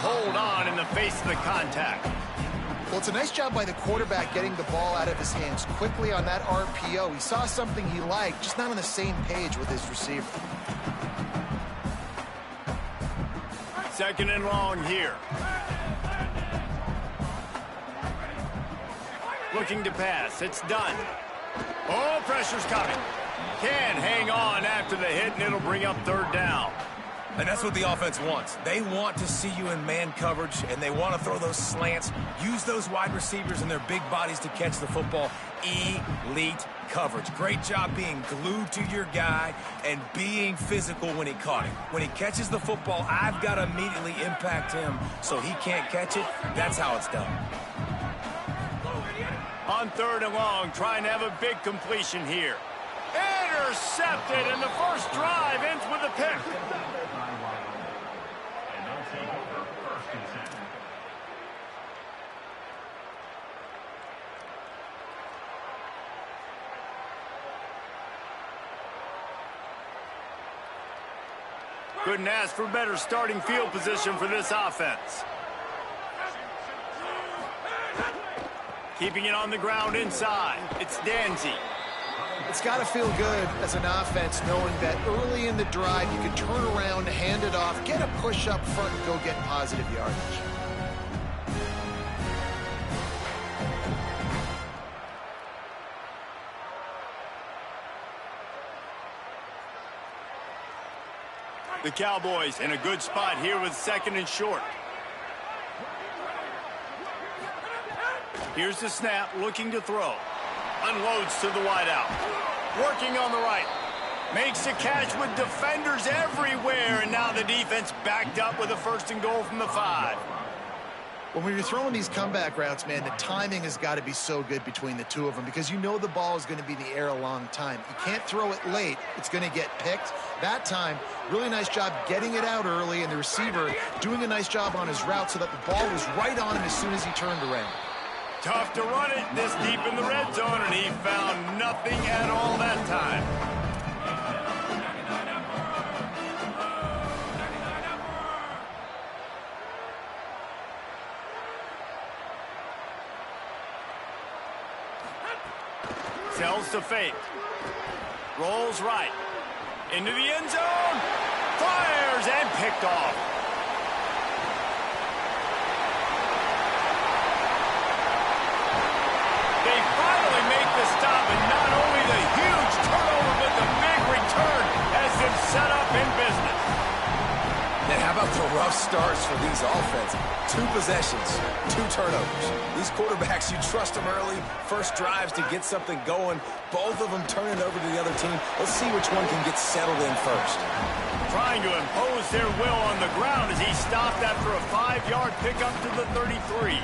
hold on in the face of the contact. Well, it's a nice job by the quarterback getting the ball out of his hands quickly on that RPO. He saw something he liked, just not on the same page with his receiver. Second and long here. Looking to pass. It's done. Oh, pressure's coming. Can hang on after the hit, and it'll bring up third down. And that's what the offense wants. They want to see you in man coverage, and they want to throw those slants, use those wide receivers and their big bodies to catch the football. Elite coverage. Great job being glued to your guy and being physical when he caught him. When he catches the football, I've got to immediately impact him so he can't catch it. That's how it's done. On third and long, trying to have a big completion here. Intercepted, and the first drive ends with a pick. Couldn't ask for better starting field position for this offense. Keeping it on the ground inside. It's Danzy. It's got to feel good as an offense knowing that early in the drive you can turn around, hand it off, get a push up front, and go get positive yardage. The Cowboys in a good spot here with second and short. Here's the snap, looking to throw. Unloads to the wideout. Working on the right. Makes a catch with defenders everywhere, and now the defense backed up with a first and goal from the 5. When you're throwing these comeback routes, man, the timing has got to be so good between the two of them because you know the ball is going to be in the air a long time. You can't throw it late. It's going to get picked. That time, really nice job getting it out early, and the receiver doing a nice job on his route so that the ball was right on him as soon as he turned around. Tough to run it this deep in the red zone, and he found nothing at all that time. Sells to fake. Rolls right. Into the end zone. Fires and picked off. They finally make the stop, and not only the huge turnover, but the big return has them set up in business. And how about the rough starts for these offenses? 2 possessions, 2 turnovers. These quarterbacks, you trust them early, first drives to get something going. Both of them turning over to the other team. Let's see which one can get settled in first. Trying to impose their will on the ground as he stopped after a 5-yard pickup to the 33.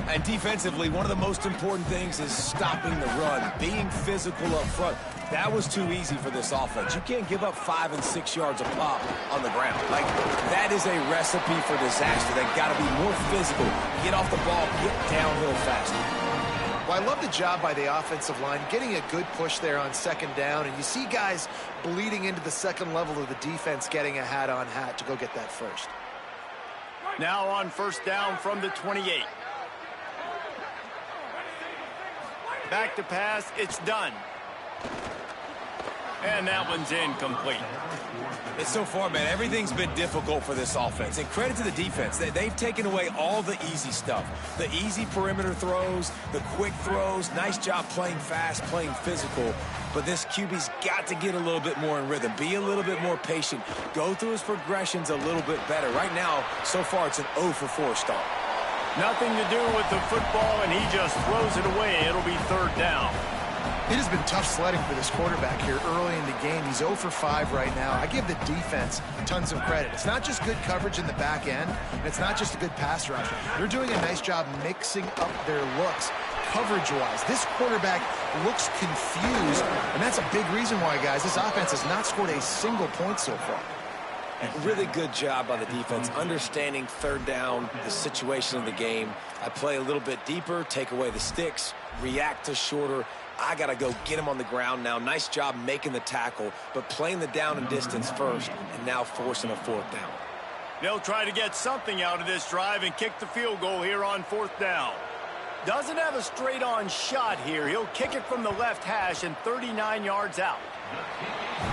And defensively, one of the most important things is stopping the run, being physical up front. That was too easy for this offense. You can't give up 5 and 6 yards a pop on the ground. Like, that is a recipe for disaster. They've got to be more physical, get off the ball, get downhill faster. Well, I love the job by the offensive line, getting a good push there on second down, and you see guys bleeding into the second level of the defense getting a hat-on-hat to go get that first. Now on first down from the 28. Back to pass, it's done. And that one's incomplete. And so far, man, everything's been difficult for this offense. And credit to the defense. They've taken away all the easy stuff. The easy perimeter throws, the quick throws. Nice job playing fast, playing physical. But this QB's got to get a little bit more in rhythm. Be a little bit more patient. Go through his progressions a little bit better. Right now, so far, it's an 0 for 4 start. Nothing to do with the football, and he just throws it away. It'll be third down. It has been tough sledding for this quarterback here early in the game. He's 0 for 5 right now. I give the defense tons of credit. It's not just good coverage in the back end. It's not just a good pass rush. They're doing a nice job mixing up their looks coverage-wise. This quarterback looks confused, and that's a big reason why, guys, this offense has not scored a single point so far. Really good job by the defense, understanding third down, the situation of the game. I play a little bit deeper, take away the sticks, react to shorter. I got to go get him on the ground now. Nice job making the tackle, but playing the down and distance first, and now forcing a fourth down. They'll try to get something out of this drive and kick the field goal here on 4th down. Doesn't have a straight-on shot here. He'll kick it from the left hash and 39 yards out.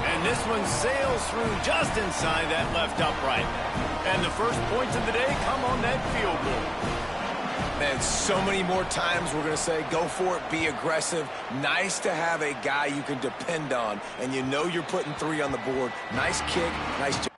And this one sails through just inside that left upright. And the first points of the day come on that field goal. Man, so many more times we're going to say, go for it, be aggressive. Nice to have a guy you can depend on, and you know you're putting 3 on the board. Nice kick, nice job.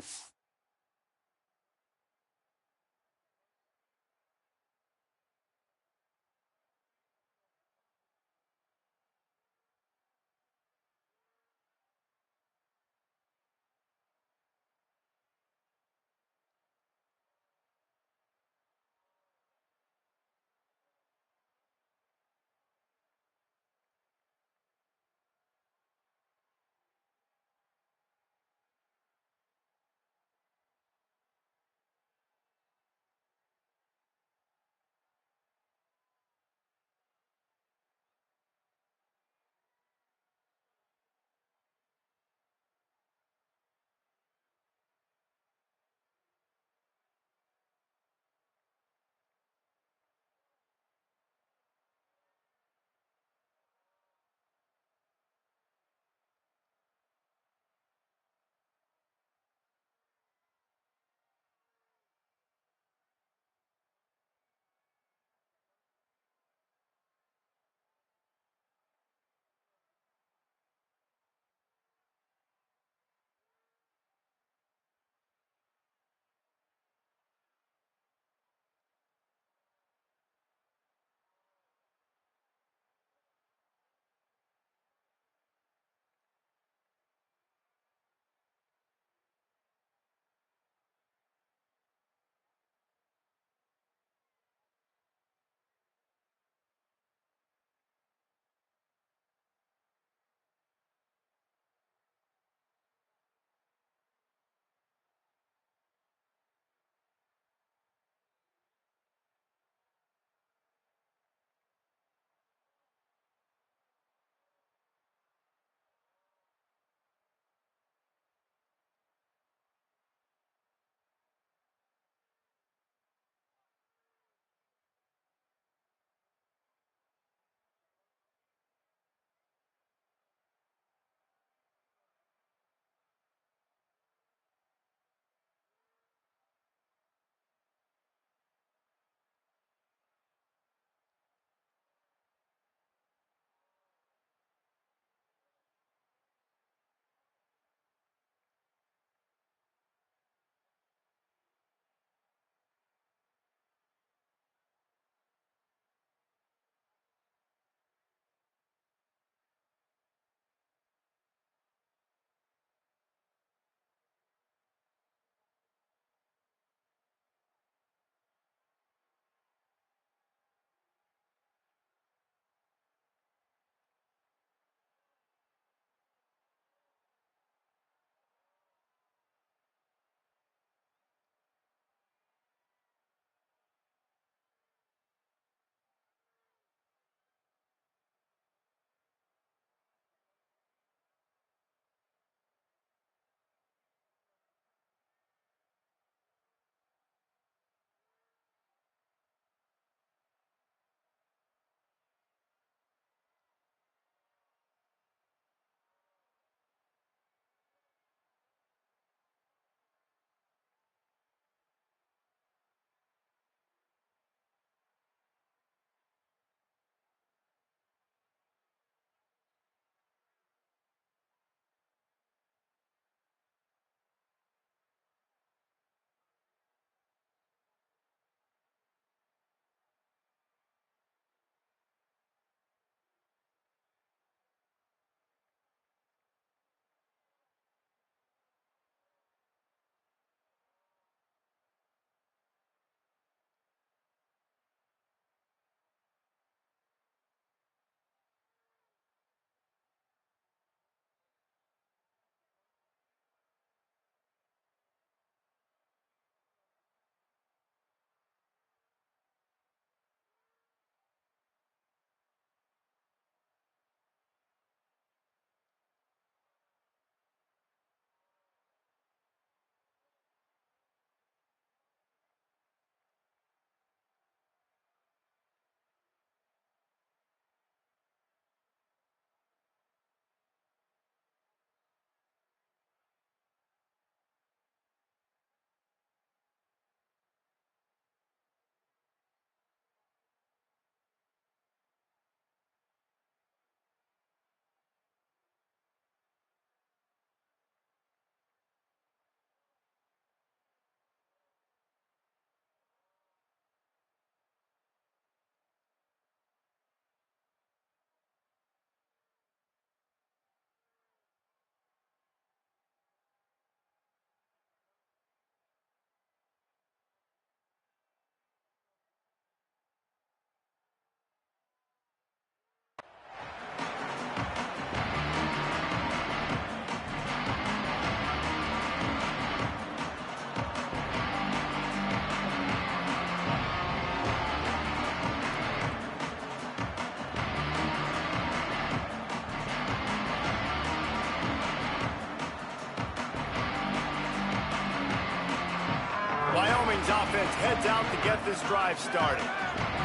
offense heads out to get this drive started.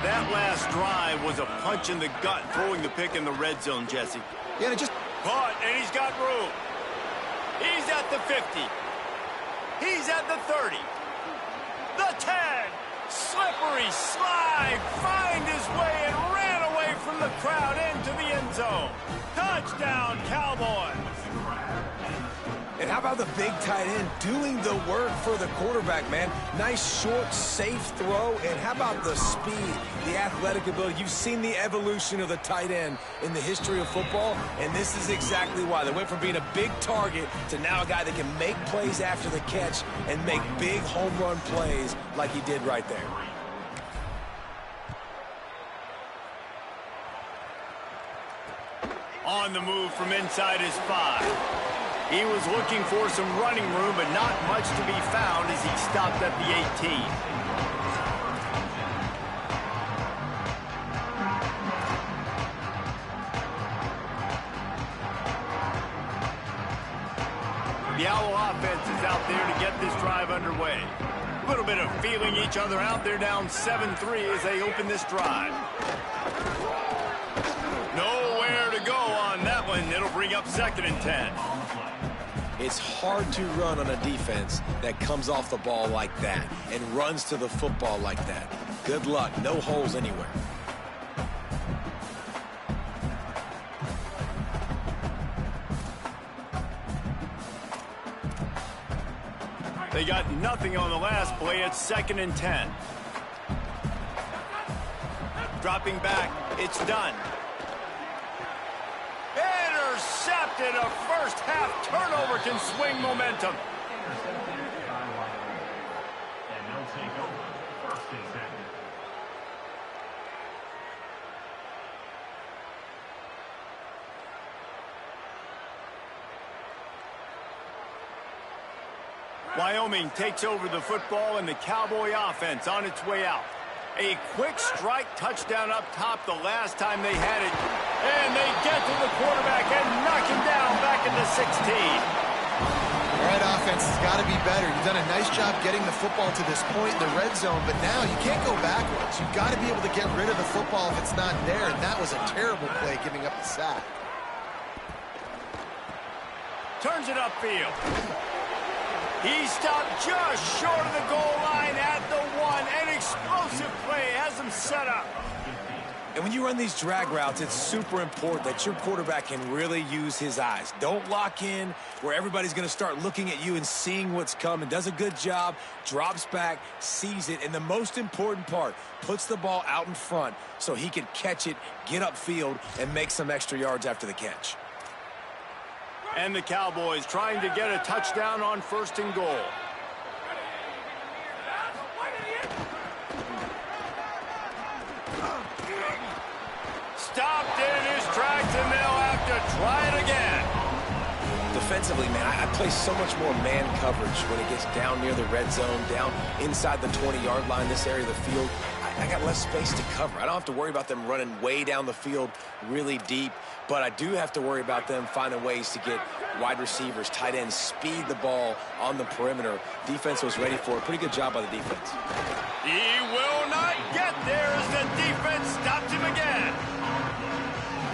That last drive was a punch in the gut, throwing the pick in the red zone, Jesse. Yeah, just Caught, and he's got room. He's at the 50. He's at the 30. The 10. Slippery slide. Find his way and ran away from the crowd into the end zone. Touchdown, Cowboys. And how about the big tight end doing the work for the quarterback, man? Nice, short, safe throw. And how about the speed, the athletic ability? You've seen the evolution of the tight end in the history of football, and this is exactly why. They went from being a big target to now a guy that can make plays after the catch and make big home run plays like he did right there. On the move from inside his 5. He was looking for some running room, but not much to be found as he stopped at the 18. The Owl offense is out there to get this drive underway. A little bit of feeling each other out. They're down 7-3 as they open this drive. Nowhere to go on that one. It'll bring up 2nd and 10. It's hard to run on a defense that comes off the ball like that and runs to the football like that. Good luck. No holes anywhere. They got nothing on the last play. It's 2nd and 10. Dropping back. It's done. Intercepted. A first half turnover can swing momentum. And they'll take over 1st and 10. Wyoming takes over the football and the Cowboy offense on its way out. A quick strike touchdown up top the last time they had it. And they get to the quarterback and knock him down back into 16. All right, offense has got to be better. You've done a nice job getting the football to this point in the red zone, but now you can't go backwards. You've got to be able to get rid of the football if it's not there, and that was a terrible play giving up the sack. Turns it upfield. He stopped just short of the goal line at the 1. An explosive play has him set up. And when you run these drag routes, it's super important that your quarterback can really use his eyes. Don't lock in where everybody's going to start looking at you and seeing what's coming. Does a good job, drops back, sees it, and the most important part, puts the ball out in front so he can catch it, get upfield, and make some extra yards after the catch. And the Cowboys trying to get a touchdown on 1st and goal. Stopped in his tracks, and they'll have to try it again. Defensively, man, I play so much more man coverage when it gets down near the red zone, down inside the 20-yard line, this area of the field. I got less space to cover. I don't have to worry about them running way down the field really deep, but I do have to worry about them finding ways to get wide receivers, tight ends, speed the ball on the perimeter. Defense was ready for it. Pretty good job by the defense. He will not get there as the defense stopped him again.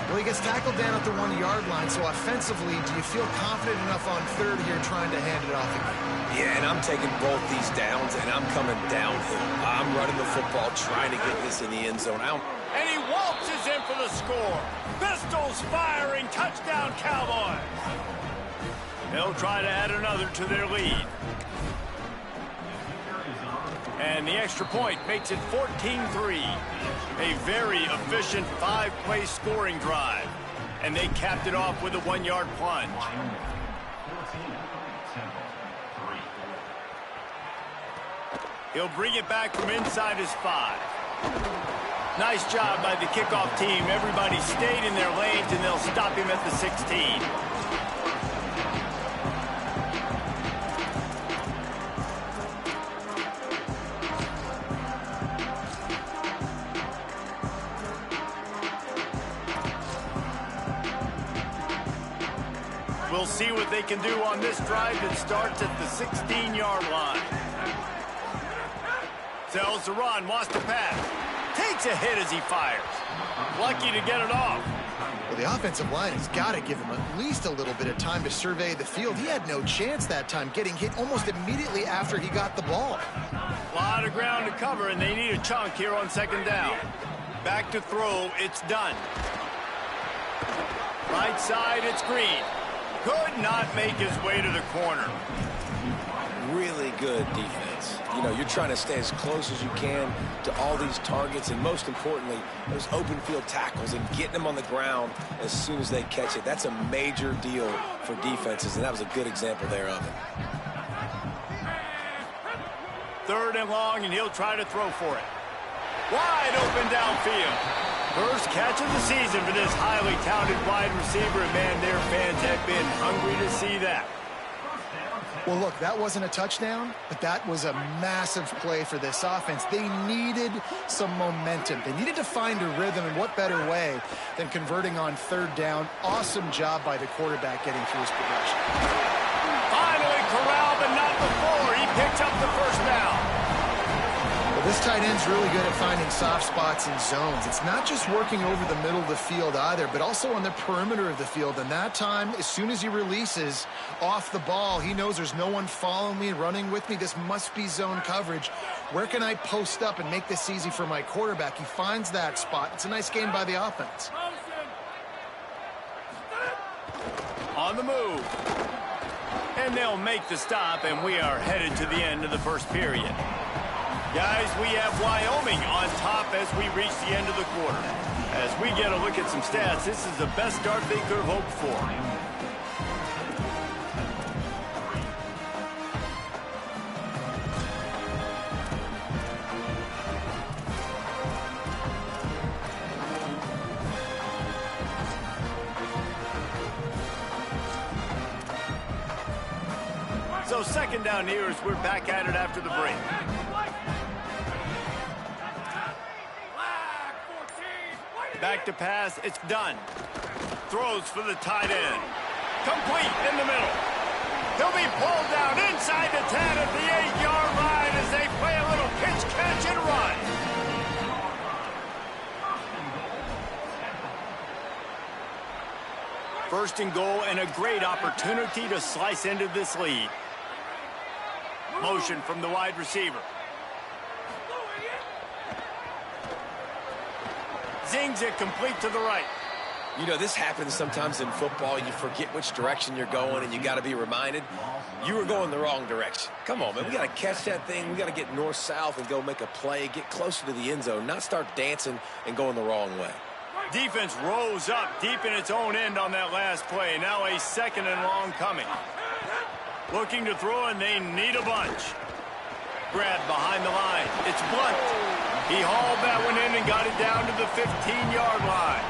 Well, he gets tackled down at the 1-yard line, so offensively, do you feel confident enough on 3rd here trying to hand it off again? Yeah, and I'm taking both these downs, and I'm coming downhill. I'm running the football, trying to get this in the end zone. And he waltzes in for the score. Pistols firing, touchdown Cowboys. They'll try to add another to their lead. And the extra point makes it 14-3. A very efficient 5-play scoring drive. And they capped it off with a 1-yard plunge. He'll bring it back from inside his 5. Nice job by the kickoff team. Everybody stayed in their lanes, and they'll stop him at the 16. We'll see what they can do on this drive that starts at the 16-yard line. Sells the run, wants to pass. Takes a hit as he fires. Lucky to get it off. Well, the offensive line has got to give him at least a little bit of time to survey the field. He had no chance that time, getting hit almost immediately after he got the ball. A lot of ground to cover, and they need a chunk here on second down. Back to throw, it's done. Right side, it's Green. Could not make his way to the corner. Really good defense. You know, you're trying to stay as close as you can to all these targets, and most importantly, those open field tackles and getting them on the ground as soon as they catch it. That's a major deal for defenses, and that was a good example there of it. 3rd and long, and he'll try to throw for it. Wide open downfield. First catch of the season for this highly talented wide receiver, and man, their fans have been hungry to see that. Well, look, that wasn't a touchdown, but that was a massive play for this offense. They needed some momentum. They needed to find a rhythm, and what better way than converting on 3rd down. Awesome job by the quarterback getting through his progression. Finally corralled, but not before. He picks up the first down. Well, this tight end's really good at finding soft spots in zones. It's not just working over the middle of the field either, but also on the perimeter of the field. And that time, as soon as he releases off the ball, he knows there's no one following me, running with me. This must be zone coverage. Where can I post up and make this easy for my quarterback? He finds that spot. It's a nice game by the offense. On the move. And they'll make the stop, and we are headed to the end of the first period. Guys, we have Wyoming on top as we reach the end of the quarter. As we get a look at some stats, this is the best start they could have hoped for. So 2nd down here as we're back at it after the break. Back to pass, it's done. Throws for the tight end. Complete in the middle. He'll be pulled down inside the 10 at the 8-yard line as they play a little pitch, catch, and run. First and goal, and a great opportunity to slice into this lead. Motion from the wide receiver. Zings it complete to the right. You know, this happens sometimes in football. You forget which direction you're going, and you got to be reminded you were going the wrong direction. Come on, man. We got to catch that thing. We got to get north-south and go make a play, get closer to the end zone, not start dancing and going the wrong way. Defense rose up deep in its own end on that last play. Now a 2nd and long coming. Looking to throw, and they need a bunch. Grab behind the line. It's Blunt. He hauled that one in and got it down to the 15-yard line.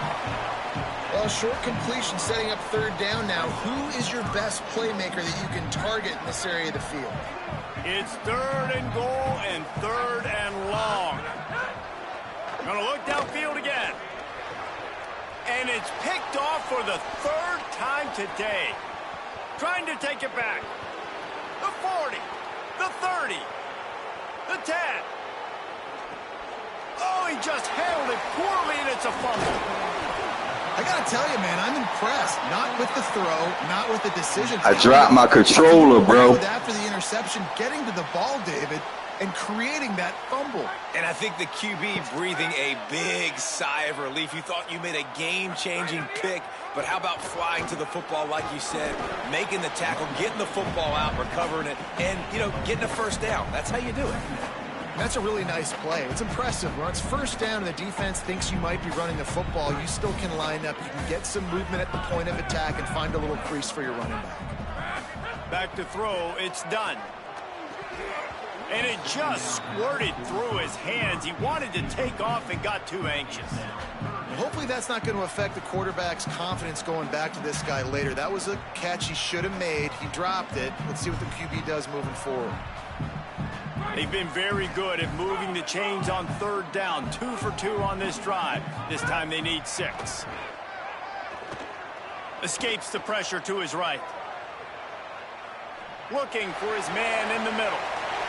Well, short completion setting up 3rd down now. Who is your best playmaker that you can target in this area of the field? It's 3rd and goal and 3rd and long. Gonna look downfield again. And it's picked off for the 3rd time today. Trying to take it back. The 40, the 30, the 10. Oh, he just handled it poorly, and it's a fumble. I got to tell you, man, I'm impressed. Not with the throw, not with the decision. I dropped my controller, bro. After the interception, getting to the ball, David, and creating that fumble. And I think the QB breathing a big sigh of relief. You thought you made a game-changing pick, but how about flying to the football, like you said, making the tackle, getting the football out, recovering it, and, you know, getting a first down. That's how you do it. That's a really nice play. It's impressive. When it's 1st down and the defense thinks you might be running the football, you still can line up. You can get some movement at the point of attack and find a little crease for your running back. Back to throw. It's done. And it just squirted through his hands. He wanted to take off and got too anxious. Hopefully that's not going to affect the quarterback's confidence going back to this guy later. That was a catch he should have made. He dropped it. Let's see what the QB does moving forward. They've been very good at moving the chains on 3rd down. 2 for 2 on this drive. This time they need 6. Escapes the pressure to his right. Looking for his man in the middle.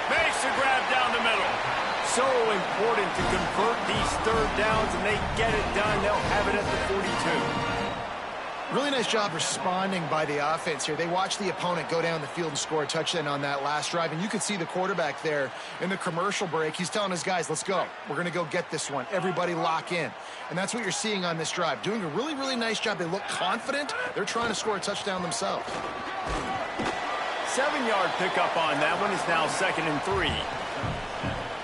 Makes the grab down the middle. So important to convert these third downs, and they get it done. They'll have it at the 42. Really nice job responding by the offense here. They watched the opponent go down the field and score a touchdown on that last drive, and you could see the quarterback there in the commercial break. He's telling his guys, let's go. We're going to go get this one. Everybody lock in. And that's what you're seeing on this drive. Doing a really, really nice job. They look confident. They're trying to score a touchdown themselves. 7-yard pickup on that one. Is now 2nd and 3.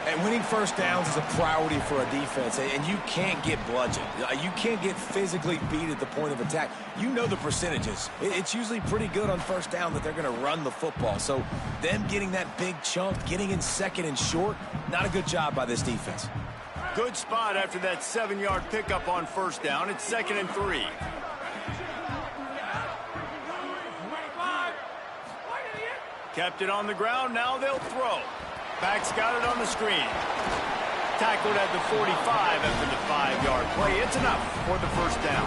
And winning first downs is a priority for a defense, and you can't get bludgeoned. You can't get physically beat at the point of attack. You know the percentages. It's usually pretty good on first down that they're going to run the football. So them getting that big chunk, getting in 2nd and short, not a good job by this defense. Good spot after that 7-yard pickup on first down. It's 2nd and 3. Kept it on the ground. Now they'll throw. Back's got it on the screen. Tackled at the 45 after the 5-yard play. It's enough for the first down.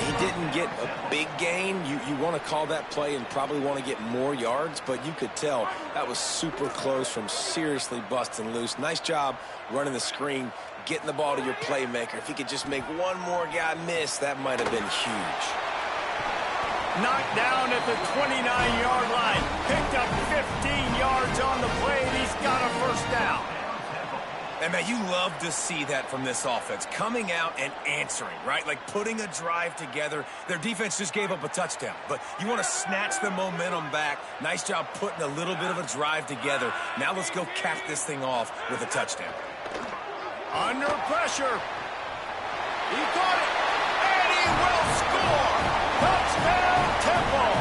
He didn't get a big gain. You want to call that play and probably want to get more yards, but you could tell that was super close from seriously busting loose. Nice job running the screen, getting the ball to your playmaker. If he could just make one more guy miss, that might have been huge. Knocked down at the 29-yard line. Picked up 15 yards on the play, and he's got a first down. And, man, you love to see that from this offense. Coming out and answering, right? Like putting a drive together. Their defense just gave up a touchdown. But you want to snatch the momentum back. Nice job putting a little bit of a drive together. Now let's go cap this thing off with a touchdown. Under pressure. He caught it, and he will score. Touchdown, Temple.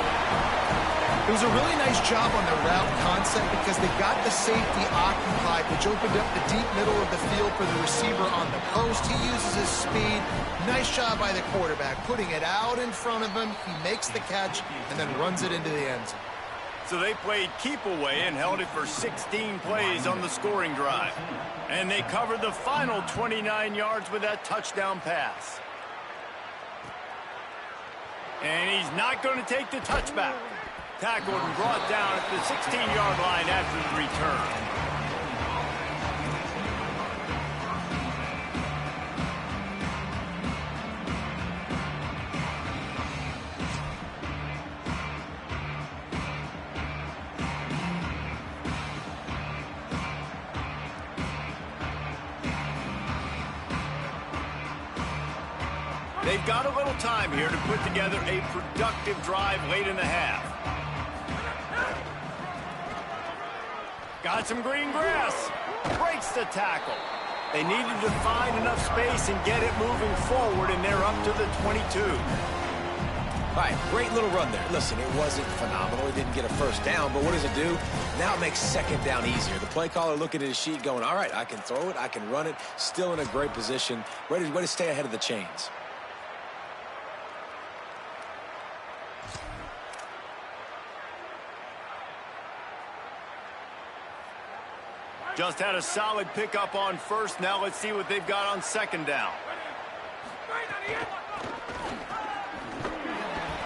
It was a really nice job on the route concept because they got the safety occupied, which opened up the deep middle of the field for the receiver on the post. He uses his speed. Nice job by the quarterback, putting it out in front of him. He makes the catch and then runs it into the end zone. So they played keep away and held it for 16 plays on the scoring drive. And they covered the final 29 yards with that touchdown pass. And he's not going to take the touchback. Tackled and brought down at the 16-yard line after the return. They've got a little time here to put together a productive drive late in the half. Got some green grass. Breaks the tackle. They needed to find enough space and get it moving forward, and they're up to the 22. All right, great little run there. Listen, it wasn't phenomenal. He didn't get a first down, but what does it do? Now it makes second down easier. The play caller looking at his sheet going, all right, I can throw it, I can run it, still in a great position, ready to stay ahead of the chains. Just had a solid pickup on first. Now let's see what they've got on second down.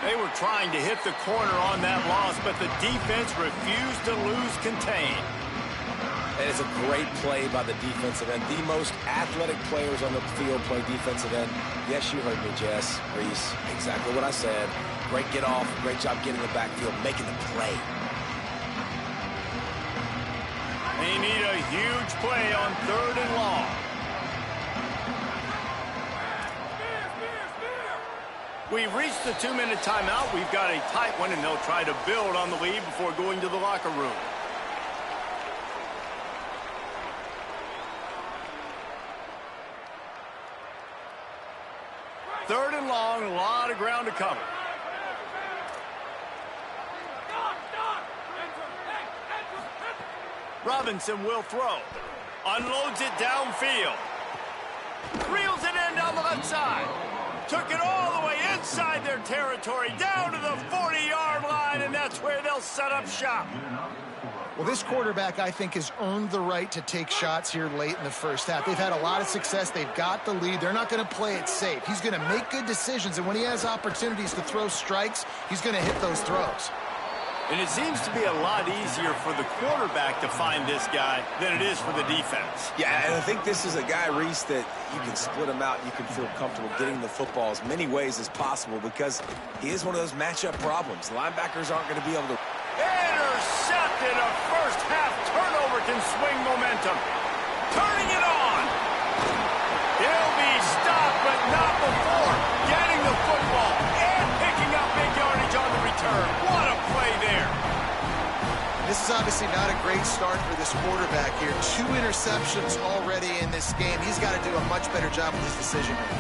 They were trying to hit the corner on that loss, but the defense refused to lose contain. That is a great play by the defensive end. The most athletic players on the field play defensive end. Yes, you heard me, Jess, Reese. Exactly what I said. Great get off. Great job getting the backfield, making the play. They need a huge play on 3rd and long. We've reached the 2-minute timeout. We've got a tight one, and they'll try to build on the lead before going to the locker room. Third and long, a lot of ground to cover. Robinson will throw. Unloads it downfield. Reels it in down the left side. Took it all the way inside their territory, down to the 40-yard line, and that's where they'll set up shop. Well, this quarterback, I think, has earned the right to take shots here late in the first half. They've had a lot of success. They've got the lead. They're not going to play it safe. He's going to make good decisions, and when he has opportunities to throw strikes, he's going to hit those throws. And it seems to be a lot easier for the quarterback to find this guy than it is for the defense. Yeah, and I think this is a guy, Reese, that you can split him out. You can feel comfortable getting the football as many ways as possible because he is one of those matchup problems. Linebackers aren't going to be able to. Intercepted. A first half turnover can swing momentum. Turning it on. He'll be stopped, but not before getting the football and picking up big yardage on the return. What a play there. This is obviously not a great start for this quarterback here. 2 interceptions already in this game. He's got to do a much better job with his decision making.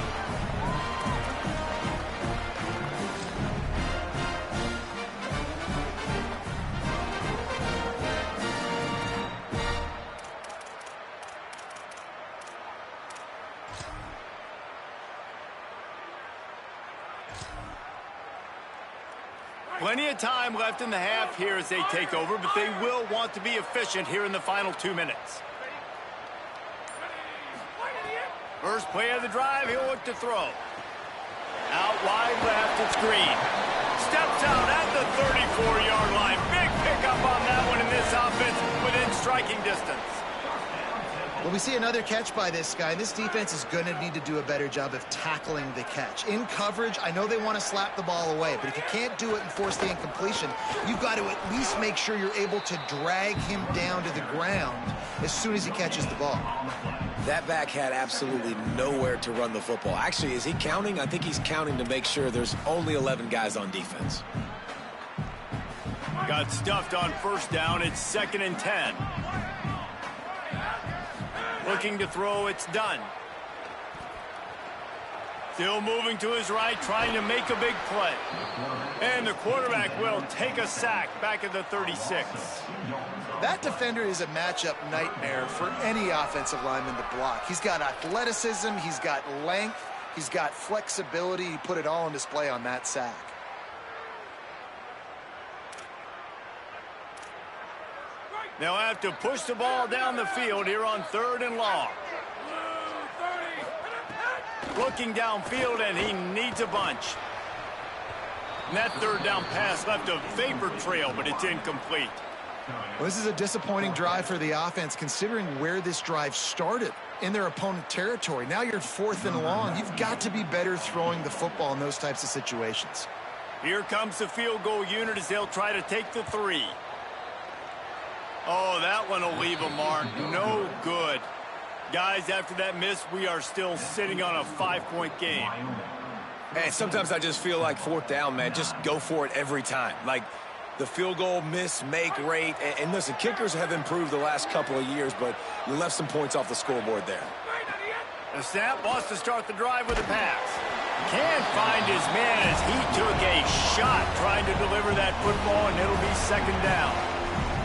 Plenty of time left in the half here as they take over, but they will want to be efficient here in the final 2 minutes. First play of the drive, he'll look to throw. Out wide left, it's Green. Steps out at the 34-yard line. Big pickup on that one in this offense within striking distance. Well, we see another catch by this guy. This defense is going to need to do a better job of tackling the catch. In coverage, I know they want to slap the ball away, but if you can't do it and force the incompletion, you've got to at least make sure you're able to drag him down to the ground as soon as he catches the ball. That back had absolutely nowhere to run the football. Actually, is he counting? I think he's counting to make sure there's only 11 guys on defense. Got stuffed on first down. It's 2nd and 10. Looking to throw, it's done. Still moving to his right, trying to make a big play. And the quarterback will take a sack back at the 36. That defender is a matchup nightmare for any offensive lineman to block. He's got athleticism, he's got length, he's got flexibility. He put it all on display on that sack. They'll have to push the ball down the field here on 3rd and long. Looking downfield, and he needs a bunch. And that 3rd down pass left a vapor trail, but it's incomplete. Well, this is a disappointing drive for the offense, considering where this drive started in their opponent territory. Now you're 4th and long. You've got to be better throwing the football in those types of situations. Here comes the field goal unit as they'll try to take the 3. Oh, that one will leave a mark. No good. Guys, after that miss, we are still sitting on a 5-point game. And sometimes I just feel like 4th down, man. Just go for it every time. Like the field goal miss, make rate. And listen, kickers have improved the last couple of years, but you left some points off the scoreboard there. The snap wants to start the drive with a pass. Can't find his man as he took a shot trying to deliver that football, and it'll be 2nd down.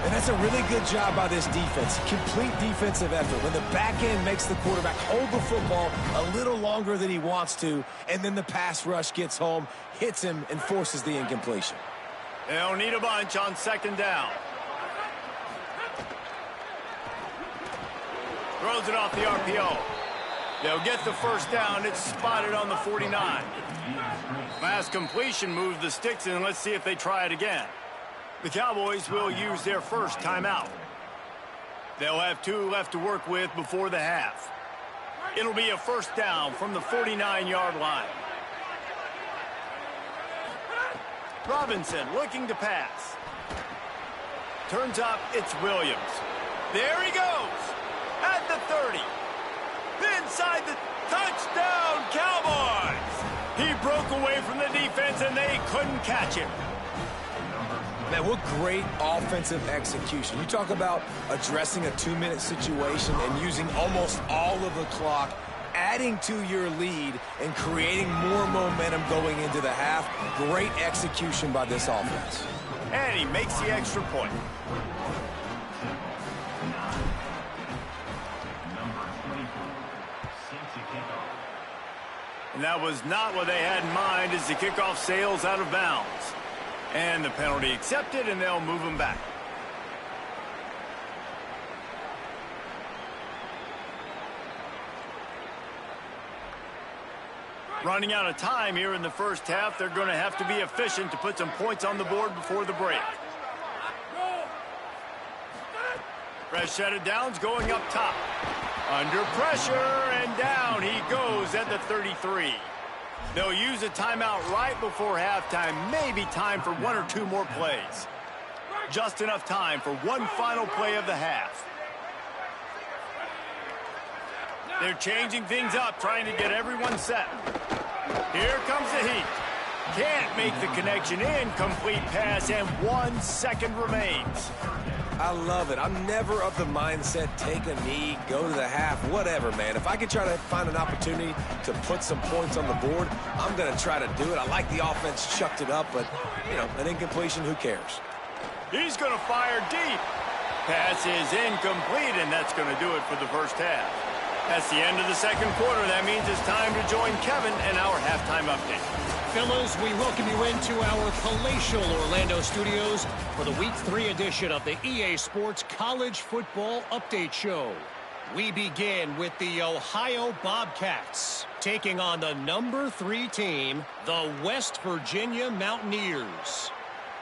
And that's a really good job by this defense. Complete defensive effort. When the back end makes the quarterback hold the football a little longer than he wants to, and then the pass rush gets home, hits him, and forces the incompletion. They'll need a bunch on 2nd down. Throws it off the RPO. They'll get the 1st down. It's spotted on the 49. Last completion moves the sticks in. Let's see if they try it again. The Cowboys will use their first timeout. They'll have 2 left to work with before the half. It'll be a 1st down from the 49-yard line. Robinson looking to pass. Turns up, it's Williams. There he goes. At the 30. Inside the touchdown, Cowboys. He broke away from the defense, and they couldn't catch him. Man, what great offensive execution. You talk about addressing a 2-minute situation and using almost all of the clock, adding to your lead and creating more momentum going into the half. Great execution by this offense. And he makes the extra point. And that was not what they had in mind as the kickoff sails out of bounds. And the penalty accepted, and they'll move him back. Running out of time here in the first half. They're going to have to be efficient to put some points on the board before the break. Fresh set of downs going up top. Under pressure, and down he goes at the 33. They'll use a timeout right before halftime. Maybe time for one or two more plays. Just enough time for one final play of the half. They're changing things up, trying to get everyone set. Here comes the heat. Can't make the connection. Incomplete pass, and 1 second remains. I love it. I'm never of the mindset, take a knee, go to the half, whatever, man. If I can try to find an opportunity to put some points on the board, I'm going to try to do it. I like the offense chucked it up, but, you know, an incompletion, who cares? He's going to fire deep. Pass is incomplete, and that's going to do it for the first half. That's the end of the second quarter. That means it's time to join Kevin and our halftime update. Fellas, we welcome you into our palatial Orlando studios for the Week 3 edition of the EA Sports College Football Update Show. We begin with the Ohio Bobcats, taking on the number 3 team, the West Virginia Mountaineers.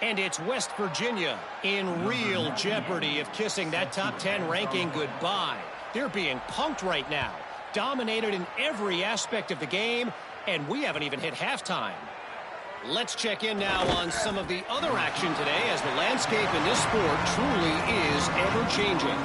And it's West Virginia in real jeopardy of kissing that top 10 ranking goodbye. They're being punked right now, dominated in every aspect of the game, and we haven't even hit halftime. Let's check in now on some of the other action today, as the landscape in this sport truly is ever-changing.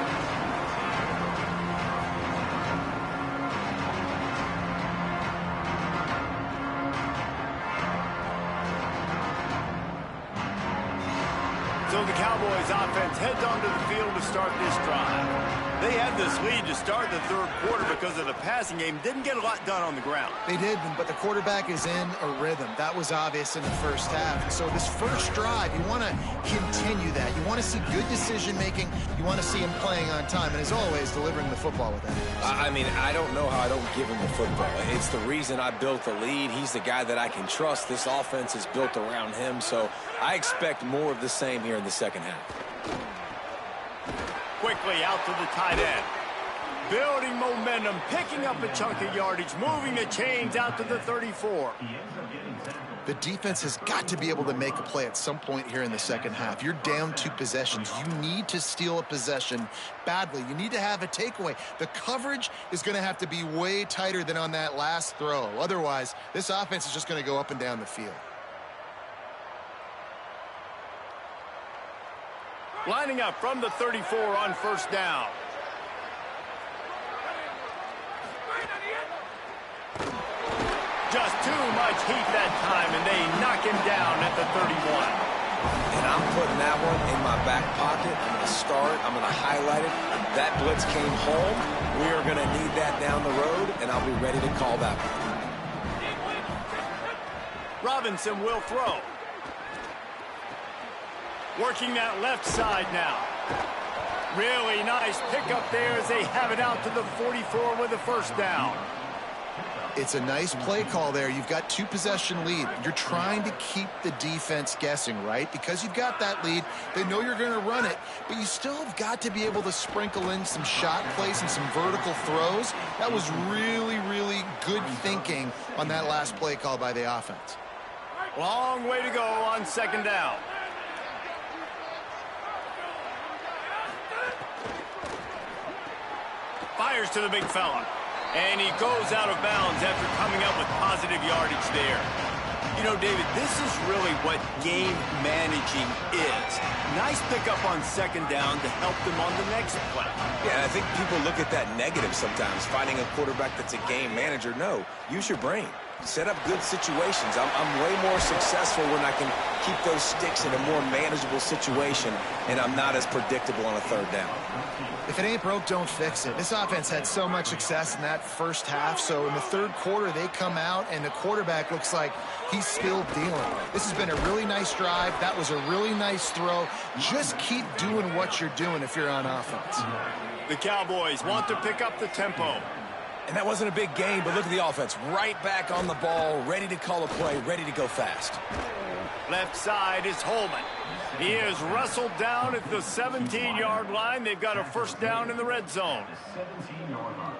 So the Cowboys offense heads onto the field to start this drive. They had this lead to start the third quarter because of the passing game. Didn't get a lot done on the ground. They did, but the quarterback is in a rhythm. That was obvious in the first half. And so this first drive, you want to continue that. You want to see good decision-making. You want to see him playing on time. And as always, delivering the football with that. I mean, I don't know how I don't give him the football. It's the reason I built the lead. He's the guy that I can trust. This offense is built around him. So I expect more of the same here in the second half. Quickly out to the tight end. Building momentum, picking up a chunk of yardage, moving the chains out to the 34. The defense has got to be able to make a play at some point here in the second half. You're down 2 possessions. You need to steal a possession badly. You need to have a takeaway. The coverage is going to have to be way tighter than on that last throw. Otherwise, this offense is just going to go up and down the field. Lining up from the 34 on first down. Just too much heat that time, and they knock him down at the 31. And I'm putting that one in my back pocket. I'm going to start. I'm going to highlight it. That blitz came home. We are going to need that down the road, and I'll be ready to call that one. Robinson will throw. Working that left side now. Really nice pickup there as they have it out to the 44 with a first down. It's a nice play call there. You've got 2 possession lead. You're trying to keep the defense guessing, right? Because you've got that lead. They know you're going to run it, but you still have got to be able to sprinkle in some shot plays and some vertical throws. That was really, really good thinking on that last play call by the offense. Long way to go on second down. Fires to the big fella. And he goes out of bounds after coming up with positive yardage there. You know, David, this is really what game managing is. Nice pickup on second down to help them on the next play. Yeah, I think people look at that negative sometimes, finding a quarterback that's a game manager. No, use your brain. Set up good situations. I'm way more successful when I can keep those sticks in a more manageable situation, and I'm not as predictable on a third down. If it ain't broke, don't fix it. This offense had so much success in that first half, so in the third quarter, they come out, and the quarterback looks like he's still dealing. This has been a really nice drive. That was a really nice throw. Just keep doing what you're doing if you're on offense. The Cowboys want to pick up the tempo. And that wasn't a big game, but look at the offense. Right back on the ball, ready to call a play, ready to go fast. Left side is Holman. He is wrestled down at the 17-yard line. They've got a first down in the red zone.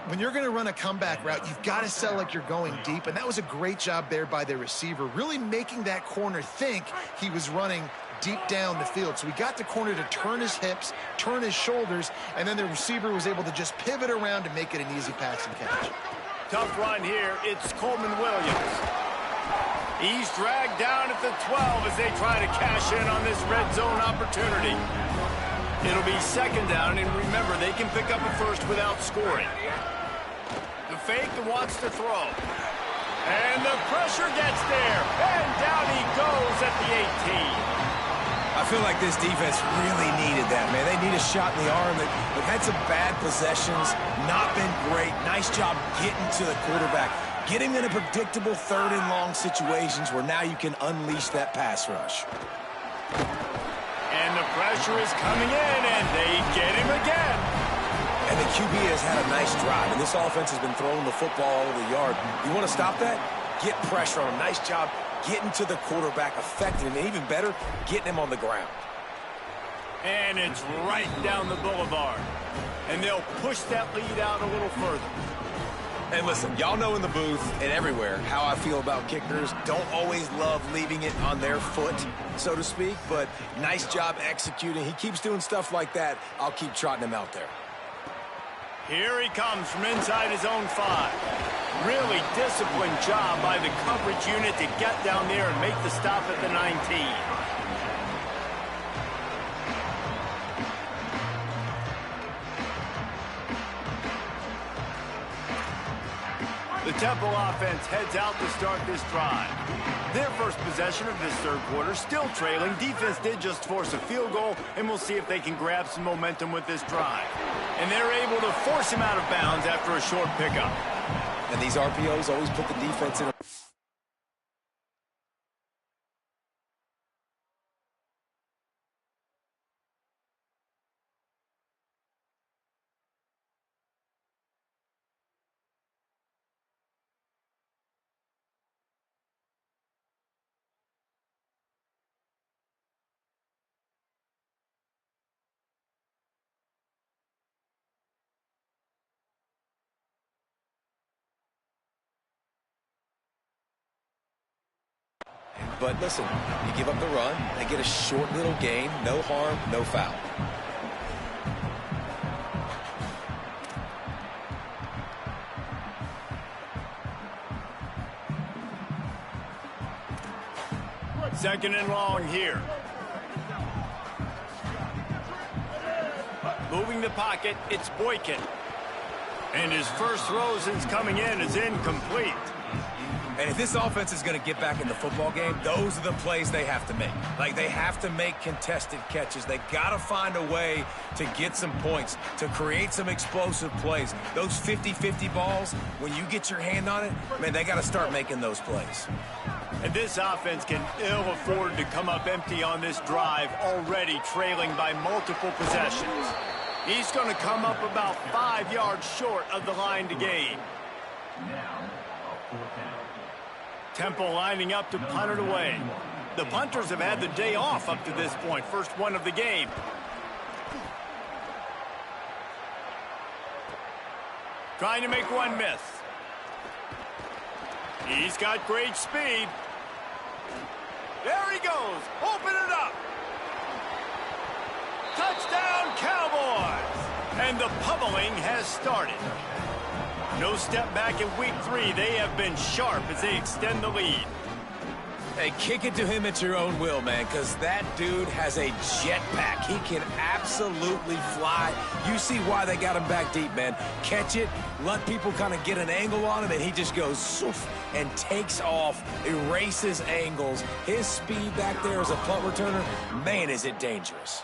When you're going to run a comeback route, you've got to sell like you're going deep, and that was a great job there by the receiver, really making that corner think he was running deep down the field. So he got the corner to turn his hips, turn his shoulders, and then the receiver was able to just pivot around and make it an easy pass and catch. Tough run here. It's Coleman Williams. He's dragged down at the 12 as they try to cash in on this red zone opportunity. It'll be second down, and remember, they can pick up a first without scoring. The fake wants to throw. And the pressure gets there. And down he goes at the 18. I feel like this defense really needed that, man. They need a shot in the arm. They've had some bad possessions, not been great. Nice job getting to the quarterback, getting in a predictable third and long situations where now you can unleash that pass rush. And the pressure is coming in, and they get him again. And the QB has had a nice drive, and this offense has been throwing the football all over the yard. You want to stop that? Get pressure on him. Nice job getting to the quarterback, affecting him, and even better, getting him on the ground. And it's right down the boulevard. And they'll push that lead out a little further. And listen, y'all know in the booth and everywhere how I feel about kickers. Don't always love leaving it on their foot, so to speak, but nice job executing. He keeps doing stuff like that. I'll keep trotting him out there. Here he comes from inside his own 5. Really disciplined job by the coverage unit to get down there and make the stop at the 19. The Temple offense heads out to start this drive. Their first possession of this third quarter, still trailing. Defense did just force a field goal, and we'll see if they can grab some momentum with this drive. And they're able to force him out of bounds after a short pickup. And these RPOs always put the defense in a... But listen, you give up the run, they get a short little gain, no harm, no foul. Second and long here. Moving the pocket, it's Boykin. And his first throw since coming in is incomplete. And if this offense is going to get back in the football game, those are the plays they have to make. Like, they have to make contested catches. They got to find a way to get some points, to create some explosive plays. Those 50-50 balls, when you get your hand on it, man, they got to start making those plays. And this offense can ill afford to come up empty on this drive, already trailing by multiple possessions. He's going to come up about 5 yards short of the line to gain. Temple lining up to punt it away. The punters have had the day off up to this point. First one of the game. Trying to make one miss. He's got great speed. There he goes. Open it up. Touchdown, Cowboys. And the pummeling has started. No step back in week 3. They have been sharp as they extend the lead. Hey, kick it to him at your own will, man, because that dude has a jetpack. He can absolutely fly. You see why they got him back deep, man. Catch it, let people kind of get an angle on him, and he just goes soof and takes off, erases angles. His speed back there as a punt returner, man, is it dangerous.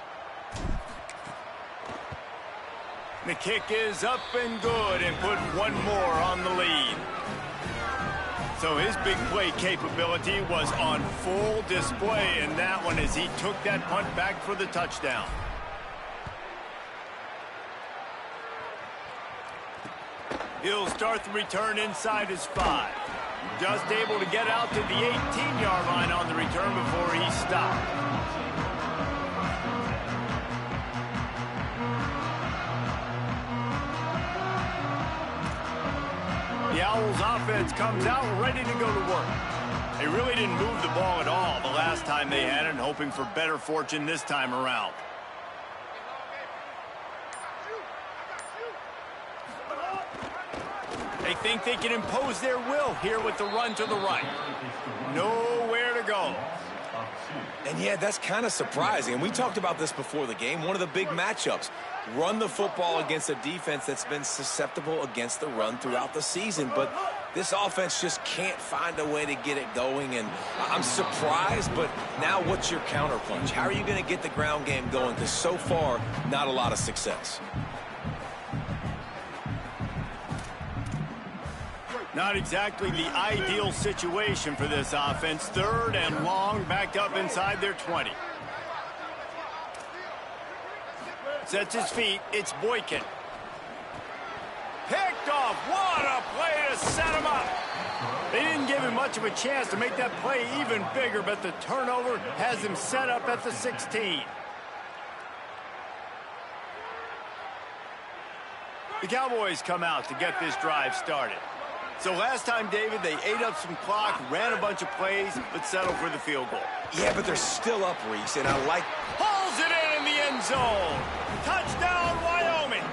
The kick is up and good and put one more on the lead. So his big play capability was on full display in that one as he took that punt back for the touchdown. He'll start the return inside his 5. Just able to get out to the 18-yard line on the return before he stopped. The Owls offense comes out ready to go to work. They really didn't move the ball at all the last time they had it, hoping for better fortune this time around. They think they can impose their will here with the run to the right. Nowhere to go. And yeah, that's kind of surprising. And we talked about this before the game. One of the big matchups. Run the football against a defense that's been susceptible against the run throughout the season. But this offense just can't find a way to get it going. And I'm surprised, but now what's your counterpunch? How are you going to get the ground game going? Because so far, not a lot of success. Not exactly the ideal situation for this offense. 3rd and long, backed up inside their 20. Sets his feet. It's Boykin. Picked off. What a play to set him up. They didn't give him much of a chance to make that play even bigger, but the turnover has him set up at the 16. The Cowboys come out to get this drive started. So last time, David, they ate up some clock, ran a bunch of plays, but settled for the field goal. Yeah, but they're still up, Reese, and I like... Hauls it in the end zone. Touchdown, Wyoming.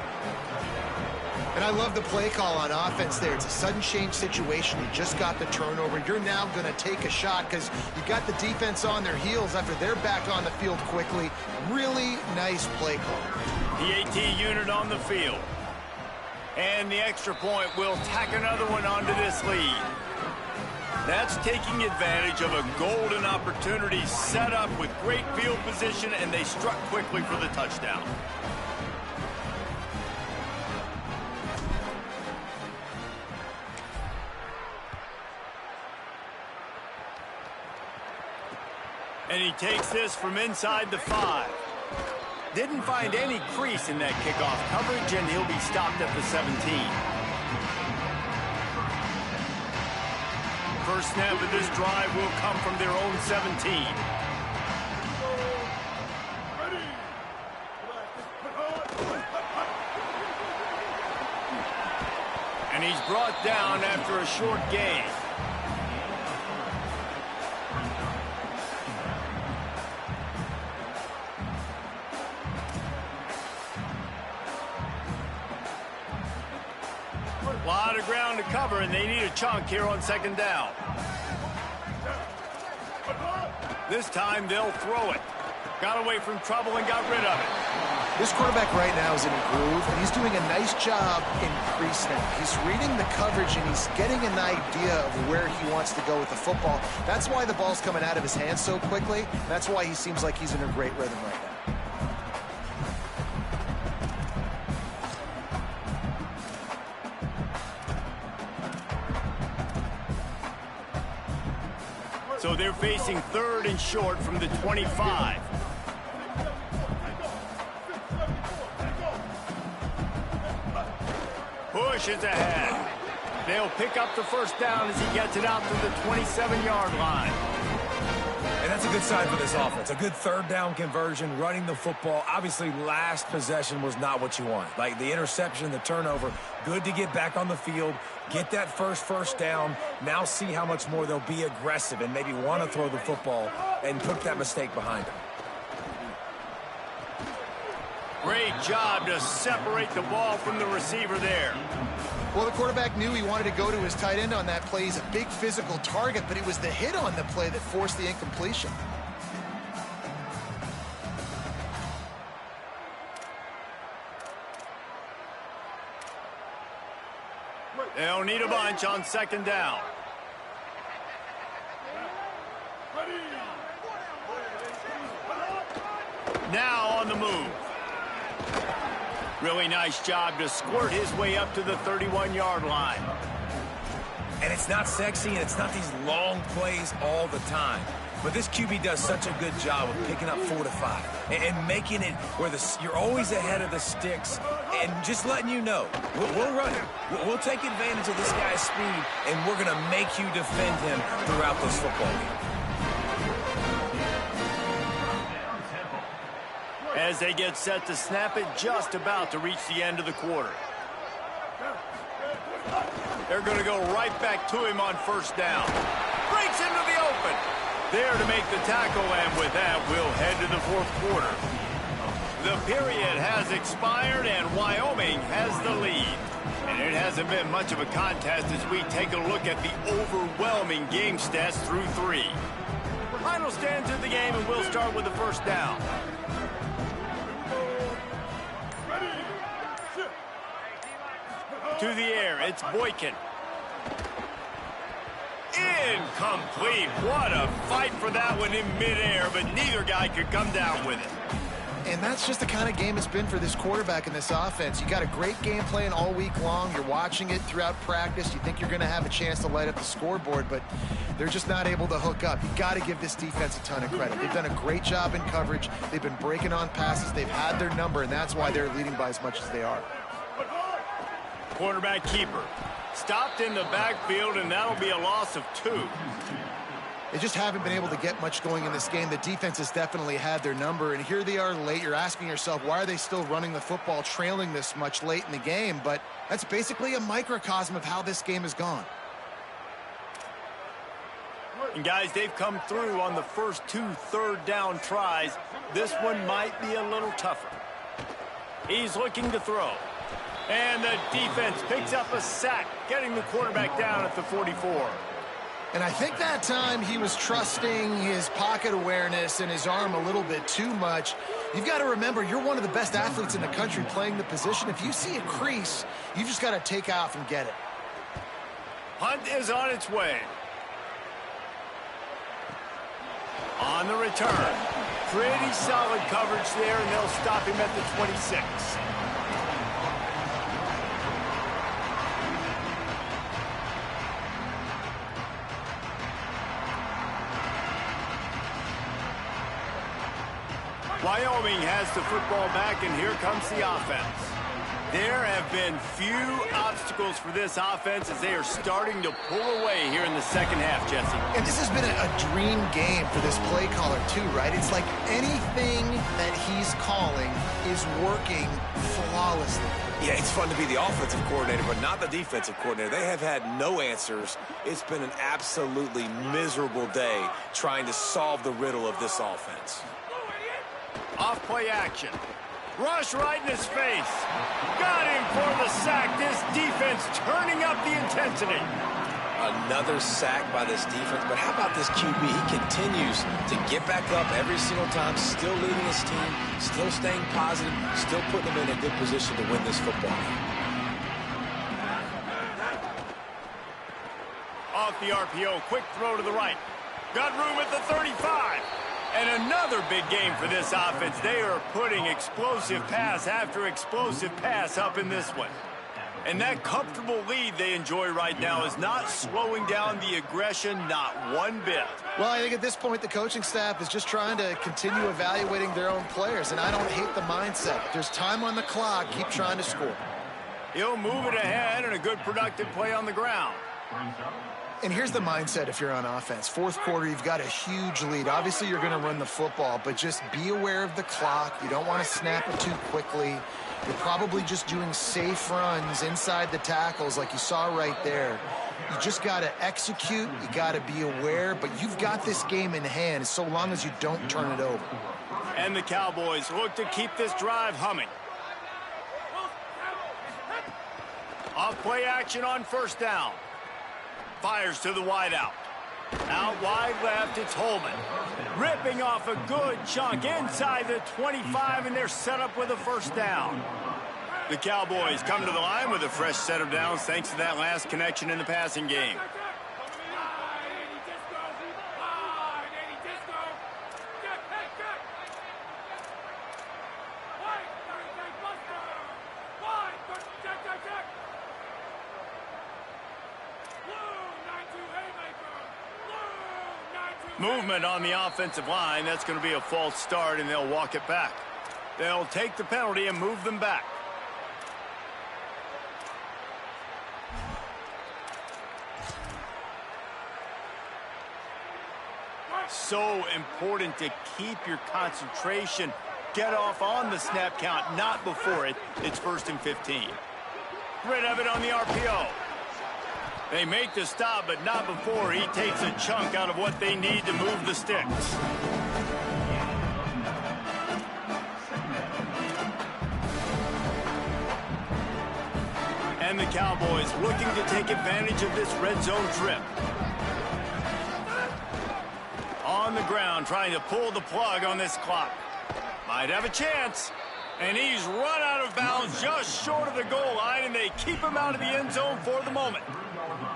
And I love the play call on offense there. It's a sudden change situation. You just got the turnover. You're now going to take a shot because you got the defense on their heels after they're back on the field quickly. Really nice play call. The AT unit on the field. And the extra point will tack another one onto this lead. That's taking advantage of a golden opportunity set up with great field position, and they struck quickly for the touchdown. And he takes this from inside the 5. Didn't find any crease in that kickoff coverage, and he'll be stopped at the 17. First snap of this drive will come from their own 17. And he's brought down after a short gain. A lot of ground to cover, and they need a chunk here on 2nd down. This time they'll throw it. Got away from trouble and got rid of it. This quarterback right now is in a groove, and he's doing a nice job in pre-snap. He's reading the coverage, and he's getting an idea of where he wants to go with the football. That's why the ball's coming out of his hands so quickly. That's why he seems like he's in a great rhythm right now. So they're facing 3rd and short from the 25. Pushes ahead. They'll pick up the first down as he gets it out to the 27-yard line. And that's a good sign for this offense. A good 3rd down conversion, running the football. Obviously, last possession was not what you want. Like the interception, the turnover, good to get back on the field, get that first down. Now see how much more they'll be aggressive and maybe want to throw the football and put that mistake behind them. Great job to separate the ball from the receiver there. Well, the quarterback knew he wanted to go to his tight end on that play. He's a big physical target, but it was the hit on the play that forced the incompletion. They'll need a bunch on 2nd down. Now on the move. Really nice job to squirt his way up to the 31-yard line. And it's not sexy, and it's not these long plays all the time. But this QB does such a good job of picking up 4 to 5 and making it where you're always ahead of the sticks and just letting you know, we'll run it. We'll take advantage of this guy's speed, and we're going to make you defend him throughout this football game. As they get set to snap it, just about to reach the end of the quarter. They're going to go right back to him on 1st down. breaks into the open. There to make the tackle, and with that, we'll head to the fourth quarter. The period has expired, and Wyoming has the lead. And it hasn't been much of a contest as we take a look at the overwhelming game stats through 3. Final stands of the game, and we'll start with the first down. To the air, it's Boykin. Incomplete. What a fight for that one in midair, but neither guy could come down with it. And that's just the kind of game it's been for this quarterback in this offense. You got a great game plan all week long. You're watching it throughout practice. You think you're going to have a chance to light up the scoreboard, but they're just not able to hook up. You got to give this defense a ton of credit. They've done a great job in coverage. They've been breaking on passes. They've had their number, and that's why they're leading by as much as they are. Quarterback keeper stopped in the backfield, and that'll be a loss of 2. They just haven't been able to get much going in this game. The defense has definitely had their number, and here they are late. You're asking yourself, why are they still running the football, trailing this much late in the game? But that's basically a microcosm of how this game has gone. And guys, they've come through on the first 2 third-down tries. This one might be a little tougher. He's looking to throw. And the defense picks up a sack, getting the quarterback down at the 44. And I think that time he was trusting his pocket awareness and his arm a little bit too much. You've got to remember, you're one of the best athletes in the country playing the position. If you see a crease, you've just got to take off and get it. Hunt is on its way. On the return. Pretty solid coverage there, and they'll stop him at the 26. Wyoming has the football back, and here comes the offense. There have been few obstacles for this offense as they are starting to pull away here in the second half, Jesse. And this has been a dream game for this play caller, too, right? It's like anything that he's calling is working flawlessly. Yeah, it's fun to be the offensive coordinator, but not the defensive coordinator. They have had no answers. It's been an absolutely miserable day trying to solve the riddle of this offense. Off-play action. Rush right in his face. Got him for the sack. This defense turning up the intensity. Another sack by this defense, but how about this QB? He continues to get back up every single time, still leading his team, still staying positive, still putting them in a good position to win this football game. Off the RPO, quick throw to the right. Got room at the 35. And another big game for this offense. They are putting explosive pass after explosive pass up in this one. And that comfortable lead they enjoy right now is not slowing down the aggression, not one bit. Well, I think at this point the coaching staff is just trying to continue evaluating their own players, and I don't hate the mindset. There's time on the clock. Keep trying to score. He'll move it ahead, and a good productive play on the ground. And here's the mindset if you're on offense. Fourth quarter, you've got a huge lead. Obviously, you're going to run the football, but just be aware of the clock. You don't want to snap it too quickly. You're probably just doing safe runs inside the tackles like you saw right there. You just got to execute. You got to be aware, but you've got this game in hand so long as you don't turn it over. And the Cowboys look to keep this drive humming. Off play action on first down. Fires to the wideout. Out wide left, it's Holman. Ripping off a good chunk inside the 25, and they're set up with a first down. The Cowboys come to the line with a fresh set of downs thanks to that last connection in the passing game. Movement on the offensive line. That's going to be a false start, and they'll walk it back. They'll take the penalty and move them back. So important to keep your concentration. Get off on the snap count, not before it. It's 1st and 15. Rid of it on the RPO. They make the stop, but not before he takes a chunk out of what they need to move the sticks. And the Cowboys looking to take advantage of this red zone trip. On the ground, trying to pull the plug on this clock. Might have a chance. And he's run out of bounds just short of the goal line, and they keep him out of the end zone for the moment.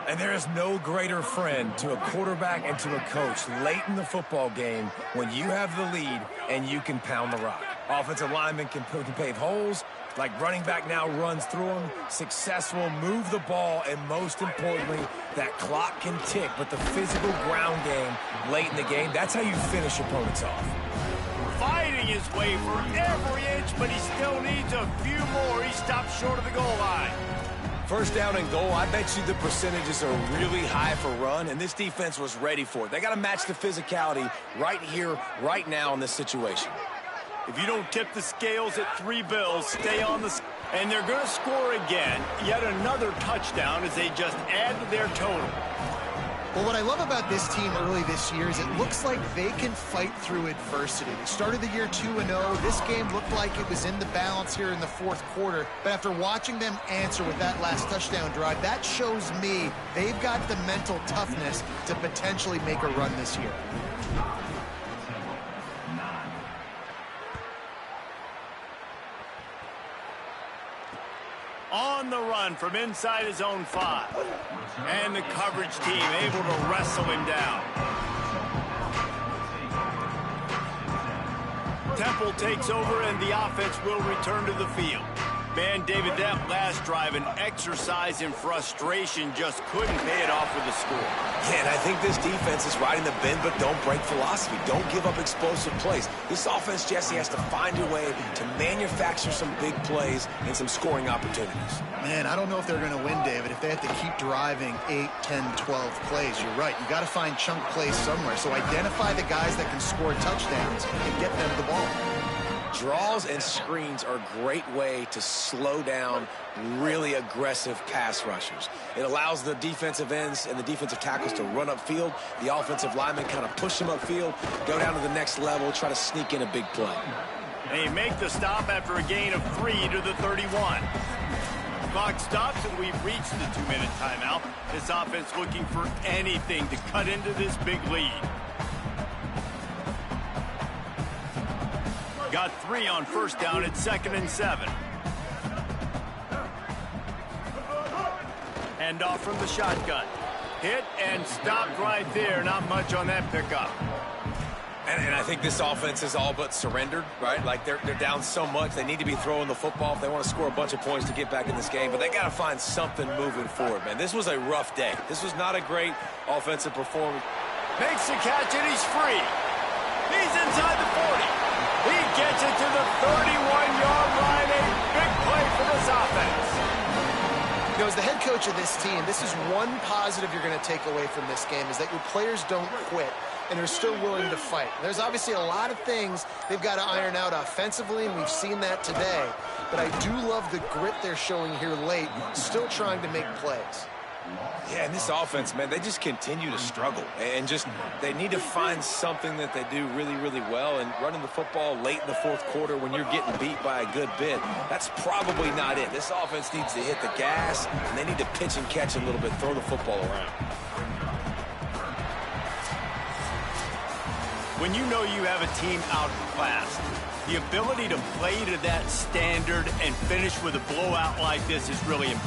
And there is no greater friend to a quarterback and to a coach late in the football game when you have the lead and you can pound the rock. Offensive linemen can pave holes, like running back now runs through them, successful, move the ball, and most importantly, that clock can tick. But the physical ground game late in the game, that's how you finish opponents off. Fighting his way for every inch, but he still needs a few more. He stops short of the goal line. First down and goal, I bet you the percentages are really high for run, and this defense was ready for it. They got to match the physicality right here, right now in this situation. If you don't tip the scales at 3 bills, stay on the... And they're going to score again. Yet another touchdown as they just add to their total. Well, what I love about this team early this year is it looks like they can fight through adversity. They started the year 2-0. This game looked like it was in the balance here in the fourth quarter. But after watching them answer with that last touchdown drive, that shows me they've got the mental toughness to potentially make a run this year. On the run from inside his own 5. And the coverage team able to wrestle him down. Temple takes over and the offense will return to the field. Man, David, that last drive, an exercise in frustration, just couldn't pay it off with a score. Yeah, and I think this defense is riding the bend but don't break philosophy. Don't give up explosive plays. This offense, Jesse, has to find a way to manufacture some big plays and some scoring opportunities. Man, I don't know if they're going to win, David, if they have to keep driving 8, 10, 12 plays. You're right. You got to find chunk plays somewhere. So identify the guys that can score touchdowns and get them the ball. Draws and screens are a great way to slow down really aggressive pass rushers. It allows the defensive ends and the defensive tackles to run upfield. The offensive linemen kind of push them upfield, go down to the next level, try to sneak in a big play. They make the stop after a gain of 3 to the 31. Clock stops and we've reached the 2-minute timeout. This offense looking for anything to cut into this big lead. Got 3 on first down at 2nd and 7. Hand off from the shotgun. Hit and stopped right there. Not much on that pickup. And I think this offense is all but surrendered, right? Like they're down so much. They need to be throwing the football if they want to score a bunch of points to get back in this game. But they got to find something moving forward, man. This was a rough day. This was not a great offensive performance. Makes the catch and he's free. He's inside the 40. He gets it to the 31-yard line. A big play for this offense. You know, as the head coach of this team, this is one positive you're going to take away from this game, is that your players don't quit and are still willing to fight. There's obviously a lot of things they've got to iron out offensively, and we've seen that today. But I do love the grit they're showing here late, still trying to make plays. Yeah, and this offense, man, they just continue to struggle. And they need to find something that they do really, really well. And running the football late in the fourth quarter when you're getting beat by a good bit, that's probably not it. This offense needs to hit the gas, and they need to pitch and catch a little bit, throw the football around. When you know you have a team outclassed, the ability to play to that standard and finish with a blowout like this is really impressive.